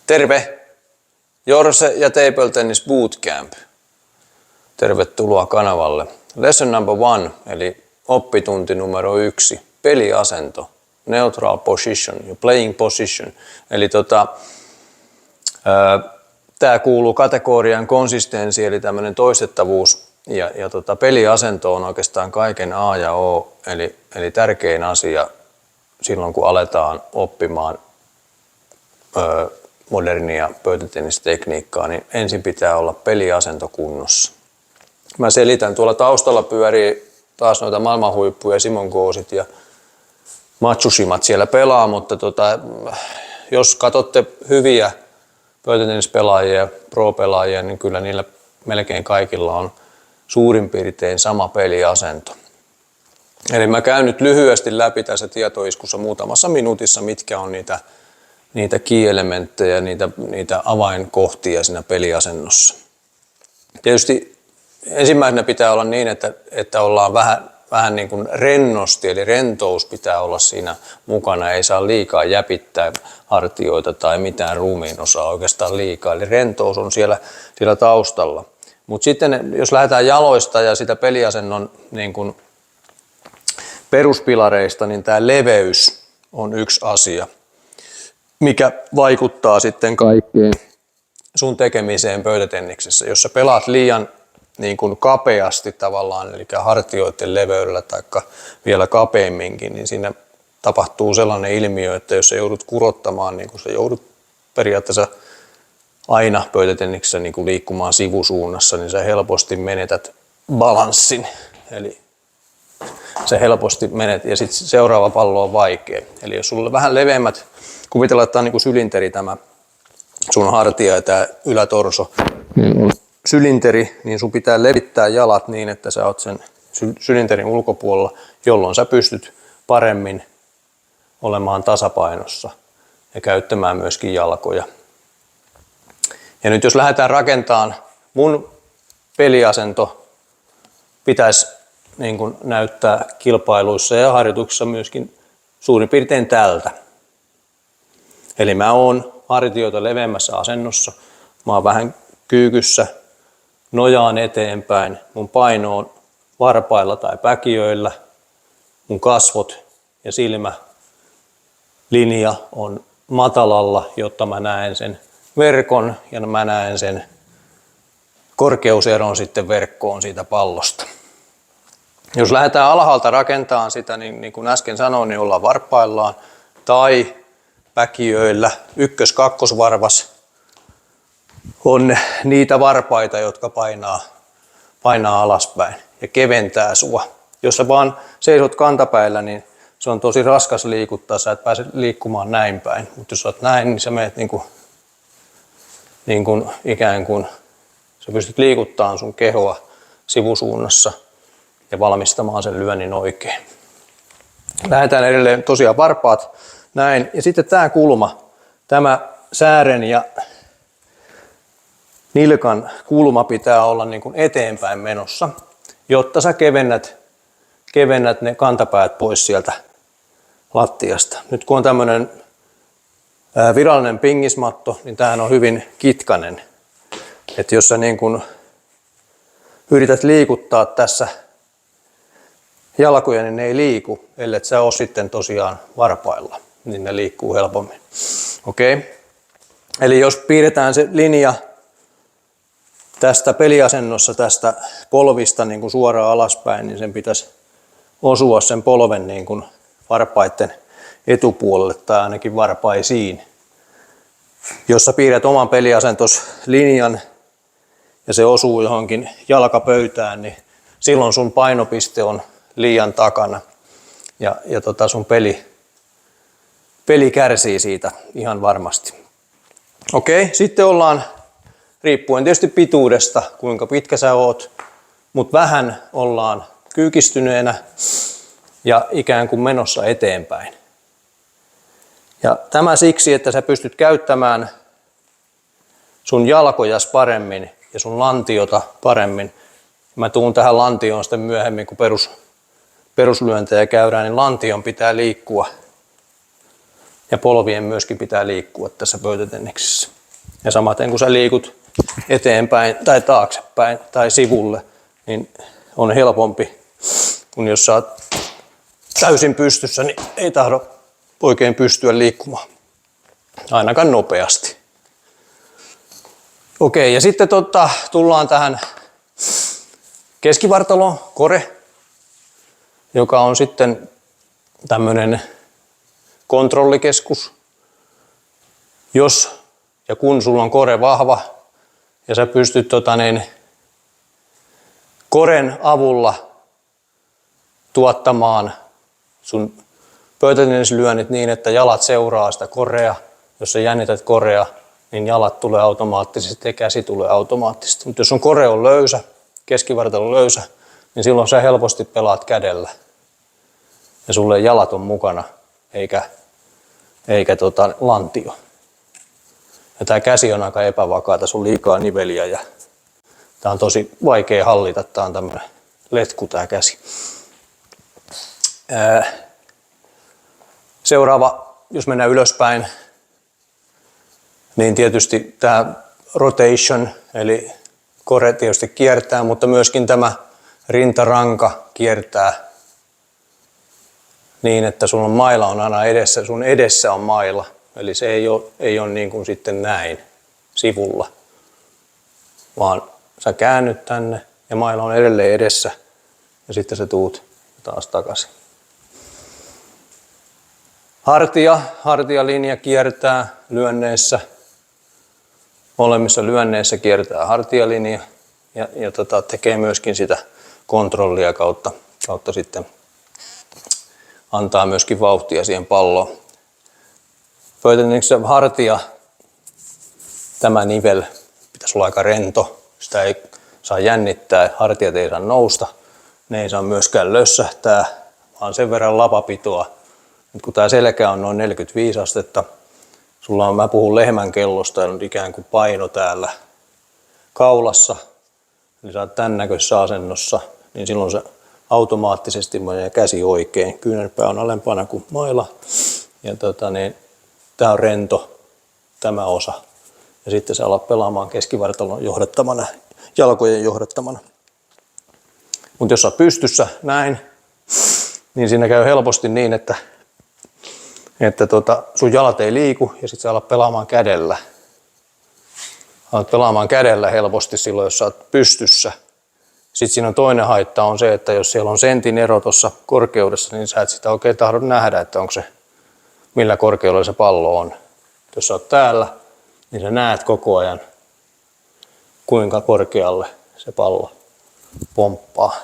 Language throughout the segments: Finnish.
Terve! Jorse ja Table Tennis Bootcamp. Tervetuloa kanavalle. Lesson number 1, eli oppitunti numero 1, peliasento, neutral position ja playing position. Eli tämä kuuluu kategorian konsistenssi, eli tämmöinen toistettavuus. Ja peliasento on oikeastaan kaiken A ja O, eli tärkein asia silloin, kun aletaan oppimaan modernia pöytätennistekniikkaa, niin ensin pitää olla peliasento kunnossa. Mä selitän, tuolla taustalla pyörii taas noita maailmanhuippuja, Simon Goosit ja Matsushimat siellä pelaa, mutta jos katsotte hyviä pöytätennispelaajia ja pro-pelaajia, niin kyllä niillä melkein kaikilla on suurin piirtein sama peliasento. Eli mä käyn nyt lyhyesti läpi tässä tietoiskussa muutamassa minuutissa, mitkä on niitä key-elementtejä, niitä avainkohtia siinä peliasennossa. Tietysti ensimmäisenä pitää olla niin, että ollaan vähän niin kuin rennosti, eli rentous pitää olla siinä mukana. Ei saa liikaa jäpittää hartioita tai mitään ruumiin osaa oikeastaan liikaa, eli rentous on siellä taustalla. Mutta sitten jos lähdetään jaloista ja sitä peliasennon niin kuin peruspilareista, niin tämä leveys on yksi asia, mikä vaikuttaa sitten kaikkeen sun tekemiseen pöytätenniksessä. Jos sä pelaat liian niin kuin kapeasti tavallaan, eli hartioiden leveydellä tai vielä kapeamminkin, niin siinä tapahtuu sellainen ilmiö, että jos sä joudut kurottamaan, niin kuin sä joudut periaatteessa aina pöytätenniksessä niin kuin liikkumaan sivusuunnassa, niin sä helposti menetät balanssin. Eli sä helposti menet ja sitten seuraava pallo on vaikea. Eli jos sulla on vähän leveämmät, kuvitellaan, että tämä on niin kuin sylinteri tämä sun hartia ja tämä ylätorso. Sylinteri, niin sun pitää levittää jalat niin, että sä oot sen sylinterin ulkopuolella, jolloin sä pystyt paremmin olemaan tasapainossa ja käyttämään myöskin jalkoja. Ja nyt jos lähdetään rakentamaan, mun peliasento pitäisi niin kuin näyttää kilpailuissa ja harjoituksissa myöskin suurin piirtein tältä. Eli mä oon hartioita leveämmässä asennossa, mä oon vähän kyykyssä, nojaan eteenpäin, mun paino on varpailla tai päkiöillä, mun kasvot ja silmälinja on matalalla, jotta mä näen sen verkon ja mä näen sen korkeuseron sitten verkkoon siitä pallosta. Jos lähdetään alhaalta rakentamaan sitä, niin kuin äsken sanoin, niin ollaan varpaillaan tai päkiöillä. Ykkös-kakkosvarvas on niitä varpaita, jotka painaa alaspäin ja keventää sua. Jos sä vaan seisot kantapäillä, niin se on tosi raskas liikuttaa, sä et pääse liikkumaan näin päin. Mutta jos sä oot näin, niin sä menet niin kuin ikään kuin sä pystyt liikuttamaan sun kehoa sivusuunnassa ja valmistamaan sen lyönnin oikein. Lähdetään edelleen tosiaan varpaat näin. Ja sitten tämä kulma, tämä säären ja nilkan kulma pitää olla niin kuin eteenpäin menossa, jotta sä kevennät ne kantapäät pois sieltä lattiasta. Nyt kun on tämmöinen virallinen pingismatto, niin tämähän on hyvin kitkainen. Että jos sä niin kuin yrität liikuttaa tässä jalkoja, niin ne ei liiku, ellei sä ole sitten tosiaan varpailla, niin ne liikkuu helpommin. Okei? Eli jos piirretään se linja tästä peliasennossa, tästä polvista niin kuin suoraan alaspäin, niin sen pitäisi osua sen polven niin kuin varpaiden etupuolelle tai ainakin varpaisiin. Jos sä piirrät oman peliasentos linjan ja se osuu johonkin jalkapöytään, niin silloin sun painopiste on liian takana ja sun peli kärsii siitä ihan varmasti. Okei, sitten ollaan, riippuen tietysti pituudesta, kuinka pitkä sä oot, mutta vähän ollaan kyykistyneenä ja ikään kuin menossa eteenpäin. Ja tämä siksi, että sä pystyt käyttämään sun jalkojas paremmin ja sun lantiota paremmin. Mä tuun tähän lantioon sitten myöhemmin, kun peruslyöntejä käydään, niin lantion pitää liikkua ja polvien myöskin pitää liikkua tässä pöytätenniksessä. Ja samaten kun sä liikut eteenpäin tai taaksepäin tai sivulle, niin on helpompi, kun jos sä oot täysin pystyssä, niin ei tahdo oikein pystyä liikkumaan, ainakaan nopeasti. Okei, ja sitten tullaan tähän keskivartaloon, kore, joka on sitten tämmöinen kontrollikeskus. Jos ja kun sulla on kore vahva ja sä pystyt koren avulla tuottamaan sun pöytätennislyönnit niin, että jalat seuraa sitä korea. Jos sä jännität korea, niin jalat tulee automaattisesti ja käsi tulee automaattisesti. Mutta jos sun kore on löysä, keskivartalo löysä, niin silloin sä helposti pelaat kädellä. Ja sulle jalat on mukana, eikä lantio. Ja tää käsi on aika epävakaata, sun liikaa niveliä ja tää on tosi vaikea hallita, tää on tämmönen letku tää käsi. Seuraava, jos mennään ylöspäin, niin tietysti tämä rotation, eli kore tietysti kiertää, mutta myöskin tämä rintaranka kiertää niin, että sun maila on aina edessä, sun edessä on maila, eli se ei ole niin kuin sitten näin sivulla, vaan sä käännyt tänne ja maila on edelleen edessä ja sitten sä tuut taas takaisin. Hartialinja kiertää lyönneissä. Molemmissa lyönneissä kiertää hartialinja ja tekee myöskin sitä kontrollia kautta sitten antaa myöskin vauhtia siihen palloon. Pöytätenniksessä hartia, tämä nivel pitäisi olla aika rento. Sitä ei saa jännittää, hartiat ei saa nousta. Ne ei saa myöskään lössähtää, vaan sen verran lapapitoa. Nyt kun tämä selkä on noin 45 astetta, sulla on, mä puhun lehmän kellosta, ja on ikään kuin paino täällä kaulassa, eli sä oot tämän näköisessä asennossa, niin silloin se automaattisesti menee käsi oikein. Kyynärpää on alempana kuin maila, ja tää on rento, tämä osa, ja sitten sä alat pelaamaan keskivartalon johdattamana, jalkojen johdattamana. Mutta jos sä oot pystyssä näin, niin siinä käy helposti niin, että sun jalat ei liiku ja sit sä alat pelaamaan kädellä. Alat pelaamaan kädellä helposti silloin, jos sä oot pystyssä. Sitten siinä on toinen haitta on se, että jos siellä on sentin ero tuossa korkeudessa, niin sä et sitä oikein tahdo nähdä, että onko se, millä korkeudella se pallo on. Jos sä oot täällä, niin sä näet koko ajan, kuinka korkealle se pallo pomppaa.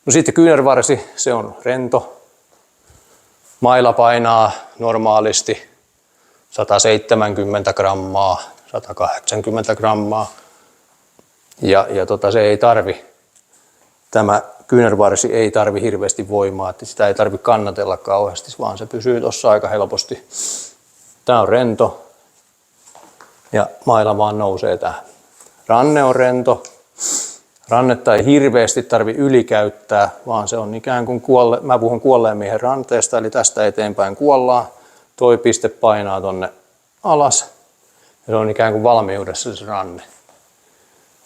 No sitten kyynärvarsi, se on rento. Maila painaa normaalisti 170 grammaa, 180 grammaa. Ja se ei tarvi, tämä kyynärvarsi ei tarvi hirveästi voimaa, että sitä ei tarvi kannatella kauheasti, vaan se pysyy tuossa aika helposti. Tämä on rento ja maila vaan nousee tähän. Ranne on rento. Rannetta ei hirveästi tarvi ylikäyttää, vaan se on ikään kuin mä puhun kuolleen miehen ranteesta, eli tästä eteenpäin kuollaan. Toi piste painaa tonne alas ja se on ikään kuin valmiudessa se ranne.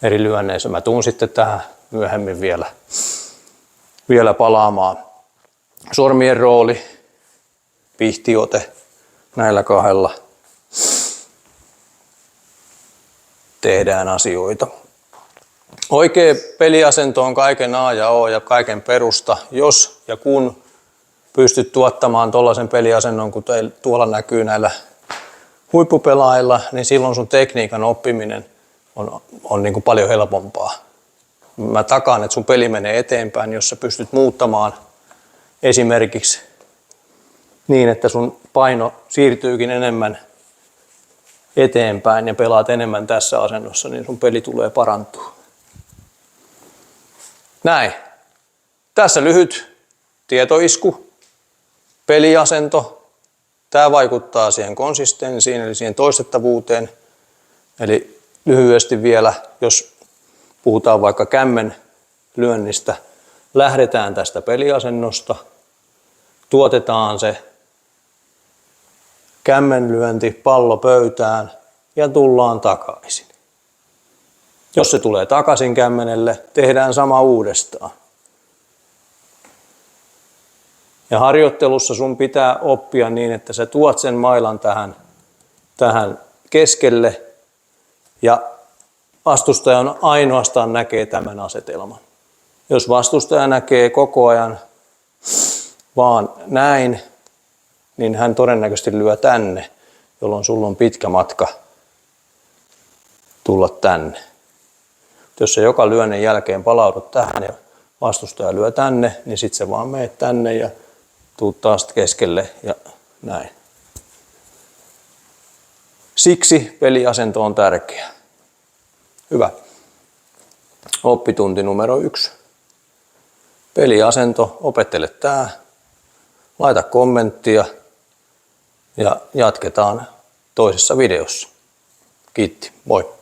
Eri lyönneissä mä tuun sitten tähän myöhemmin vielä palaamaan. Sormien rooli, pihtiote näillä kahdella tehdään asioita. Oikea peliasento on kaiken A ja O ja kaiken perusta. Jos ja kun pystyt tuottamaan tuollaisen peliasennon, kun tuolla näkyy näillä huippupelaajilla, niin silloin sun tekniikan oppiminen on niin kuin paljon helpompaa. Mä takaan, että sun peli menee eteenpäin, jos sä pystyt muuttamaan esimerkiksi niin, että sun paino siirtyykin enemmän eteenpäin ja pelaat enemmän tässä asennossa, niin sun peli tulee parantua. Näin. Tässä lyhyt tietoisku, peliasento. Tämä vaikuttaa siihen konsistenssiin, eli siihen toistettavuuteen. Eli lyhyesti vielä, jos puhutaan vaikka kämmen lyönnistä, lähdetään tästä peliasennosta, tuotetaan se kämmenlyönti, pallo pöytään ja tullaan takaisin. Jos se tulee takaisin kämmenelle, tehdään sama uudestaan. Ja harjoittelussa sun pitää oppia niin, että sä tuot sen mailan tähän keskelle ja vastustaja ainoastaan näkee tämän asetelman. Jos vastustaja näkee koko ajan vaan näin, niin hän todennäköisesti lyö tänne, jolloin sulla on pitkä matka tulla tänne. Jos sä joka lyönnin jälkeen palaudut tähän ja vastustaja lyö tänne, niin sit sä vaan meet tänne ja tuut taas keskelle ja näin. Siksi peliasento on tärkeä. Hyvä. Oppitunti numero 1. Peliasento, opettele tää. Laita kommenttia ja jatketaan toisessa videossa. Kiitti, moi.